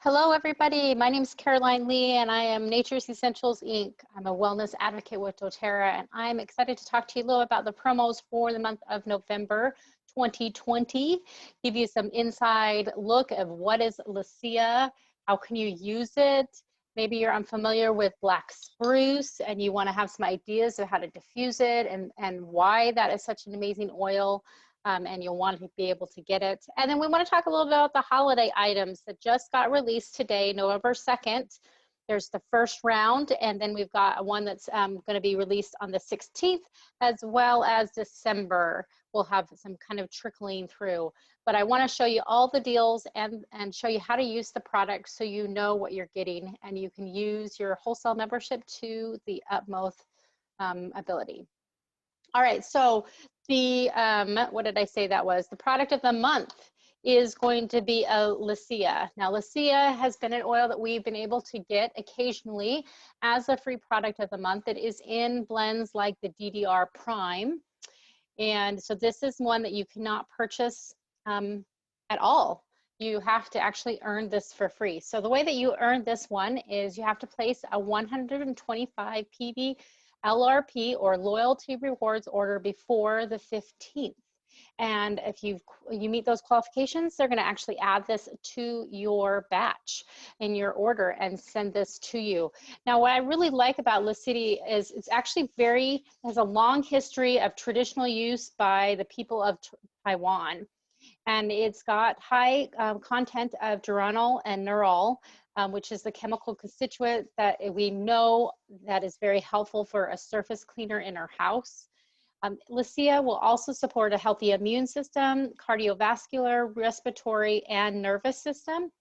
Hello, everybody. My name is Caroline Lee, and I am Nature's Essentials, Inc. I'm a wellness advocate with doTERRA, and I'm excited to talk to you a little about the promos for the month of November 2020, give you some inside look of what is Litsea, how can you use it. Maybe you're unfamiliar with black spruce and you want to have some ideas of how to diffuse it and why that is such an amazing oil. And you'll want to be able to get it. And then we want to talk a little bit about the holiday items that just got released today, November 2nd. There's the first round, and then we've got one that's going to be released on the 16th, as well as December. We'll have some kind of trickling through. But I want to show you all the deals and show you how to use the product so you know what you're getting, and you can use your wholesale membership to the utmost ability. All right, so the, what did I say that was? The product of the month is going to be a Litsea. Now, Litsea has been an oil that we've been able to get occasionally as a free product of the month. It is in blends like the DDR Prime. And so this is one that you cannot purchase at all. You have to actually earn this for free. So the way that you earn this one is you have to place a 125 PV LRP or loyalty rewards order before the 15th. And if you meet those qualifications, they're going to actually add this to your batch in your order and send this to you. Now, what I really like about Litsea is it's actually has a long history of traditional use by the people of Taiwan. And it's got high content of geranol and nerol, which is the chemical constituent that we know that is very helpful for a surface cleaner in our house. Litsea will also support a healthy immune system, cardiovascular, respiratory, and nervous system.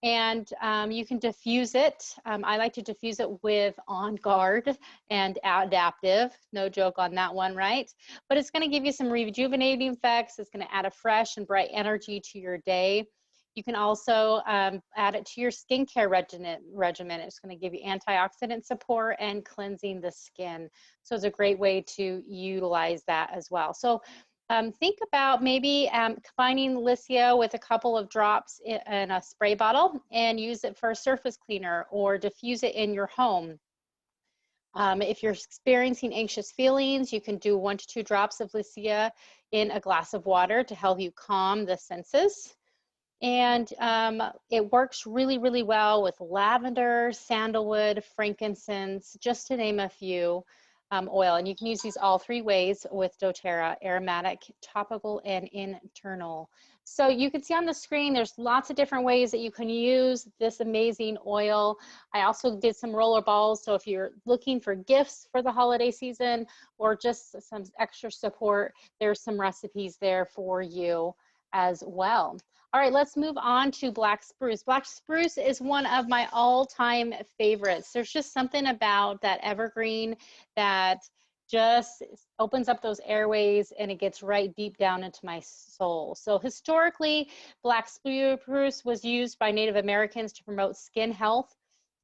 And you can diffuse it. I like to diffuse it with On Guard and Adaptive. No joke on that one, right? But it's going to give you some rejuvenating effects. It's going to add a fresh and bright energy to your day. You can also add it to your skincare regimen. It's going to give you antioxidant support and cleansing the skin. So it's a great way to utilize that as well. So think about maybe combining Litsea with a couple of drops in a spray bottle and use it for a surface cleaner or diffuse it in your home. If you're experiencing anxious feelings, you can do 1 to 2 drops of Litsea in a glass of water to help you calm the senses. And it works really, really well with lavender, sandalwood, frankincense, just to name a few. Oil, and you can use these all 3 ways with doTERRA: aromatic, topical, and internal. So you can see on the screen there's lots of different ways that you can use this amazing oil. I also did some roller balls, so if you're looking for gifts for the holiday season or just some extra support, there's some recipes there for you as well. All right, let's move on to black spruce. Black spruce is one of my all-time favorites. There's just something about that evergreen that just opens up those airways and it gets right deep down into my soul. So historically, black spruce was used by Native Americans to promote skin health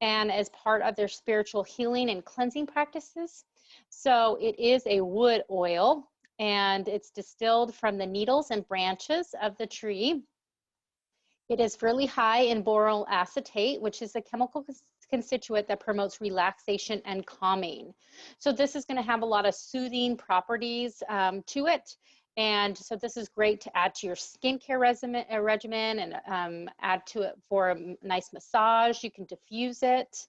and as part of their spiritual healing and cleansing practices. So it is a wood oil, and it's distilled from the needles and branches of the tree. It is really high in boryl acetate, which is a chemical constituent that promotes relaxation and calming. So this is going to have a lot of soothing properties to it. And so this is great to add to your skincare regimen and add to it for a nice massage. You can diffuse it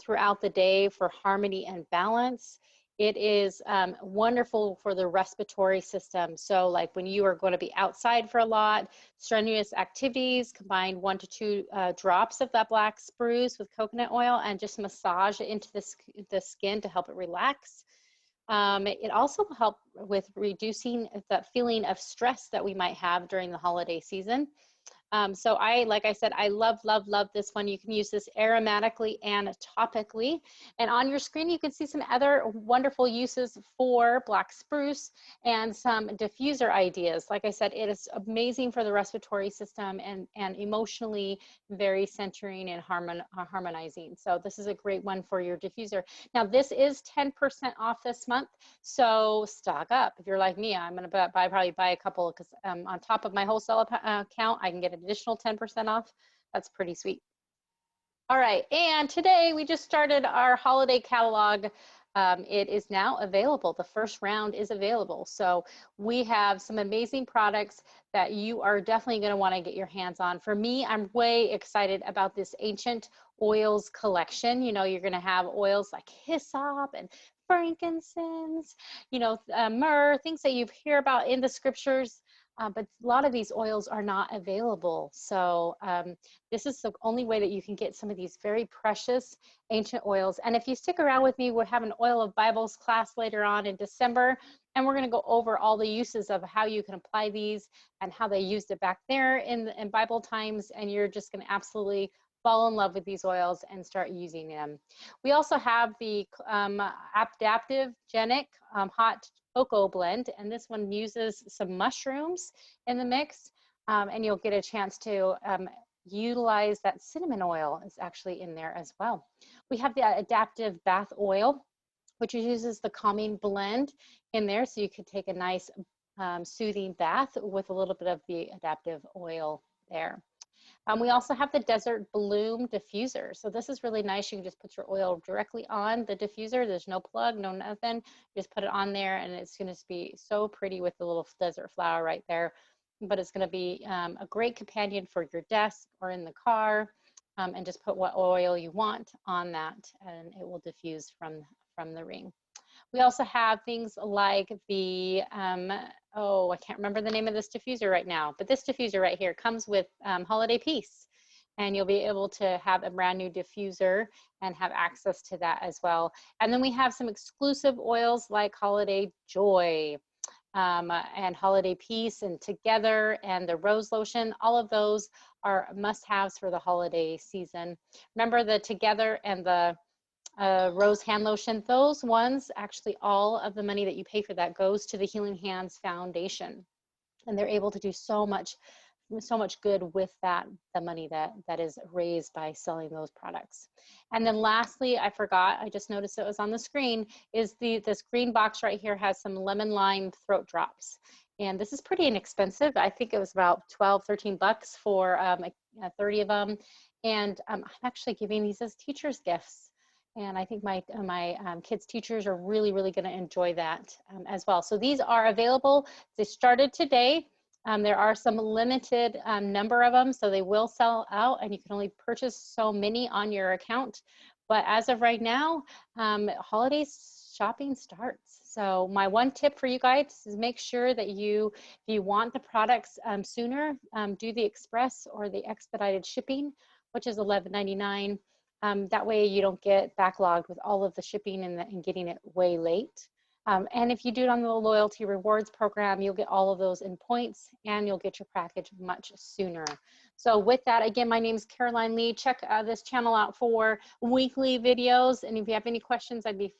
throughout the day for harmony and balance. It is wonderful for the respiratory system. So like when you are going to be outside for a lot, strenuous activities, combine 1 to 2 drops of that black spruce with coconut oil and just massage it into the skin to help it relax. It also will help with reducing the feeling of stress that we might have during the holiday season. So like I said, I love, love, love this one. You can use this aromatically and topically. And on your screen, you can see some other wonderful uses for black spruce and some diffuser ideas. Like I said, it is amazing for the respiratory system and emotionally very centering and harmonizing. So this is a great one for your diffuser. Now this is 10% off this month. So stock up. If you're like me, I'm going to probably buy a couple because on top of my wholesale account, I can get an additional 10% off. That's pretty sweet. All right, and today we just started our holiday catalog. It is now available. The first round is available. So we have some amazing products that you are definitely going to want to get your hands on. For me, I'm way excited about this ancient oils collection. You know, you're going to have oils like hyssop and frankincense, myrrh, things that you hear about in the scriptures. But a lot of these oils are not available. So this is the only way that you can get some of these very precious ancient oils. And if you stick around with me, we'll have an Oil of Bibles class later on in December. And we're going to go over all the uses of how you can apply these and how they used it back there in Bible times. And you're just going to absolutely fall in love with these oils and start using them. We also have the Adaptive Genic Hot Cocoa Blend, and this one uses some mushrooms in the mix, and you'll get a chance to utilize that cinnamon oil is actually in there as well. We have the Adaptive Bath Oil, which uses the calming blend in there, so you could take a nice soothing bath with a little bit of the adaptive oil there. We also have the Desert Bloom Diffuser. So this is really nice. You can just put your oil directly on the diffuser. There's no plug, no nothing. You just put it on there and it's going to be so pretty with the little desert flower right there. But it's going to be a great companion for your desk or in the car. And just put what oil you want on that and it will diffuse from the ring. We also have things like the, I can't remember the name of this diffuser right now, but this diffuser right here comes with Holiday Peace. And you'll be able to have a brand new diffuser and have access to that as well. And then we have some exclusive oils like Holiday Joy and Holiday Peace and Together and the Rose Lotion. All of those are must-haves for the holiday season. Remember the Together and the Rose Hand Lotion, those ones, actually all of the money that you pay for that goes to the Healing Hands Foundation. And they're able to do so much good with that, the money that is raised by selling those products. And then lastly, I forgot, I just noticed it was on the screen, is this green box right here has some lemon lime throat drops. And this is pretty inexpensive. I think it was about 12, 13 bucks for 30 of them. And I'm actually giving these as teachers' gifts. And I think my kids' teachers are really, really going to enjoy that as well. So these are available. They started today. There are some limited number of them, so they will sell out and you can only purchase so many on your account. But as of right now, holiday shopping starts. So my one tip for you guys is make sure that if you want the products sooner, do the express or the expedited shipping, which is $11.99. That way you don't get backlogged with all of the shipping and getting it way late. And if you do it on the loyalty rewards program, you'll get all of those in points and you'll get your package much sooner. So with that, again, my name is Caroline Lee. Check this channel out for weekly videos. And if you have any questions, I'd be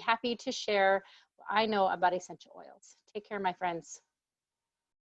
happy to share what I know about essential oils. Take care, my friends.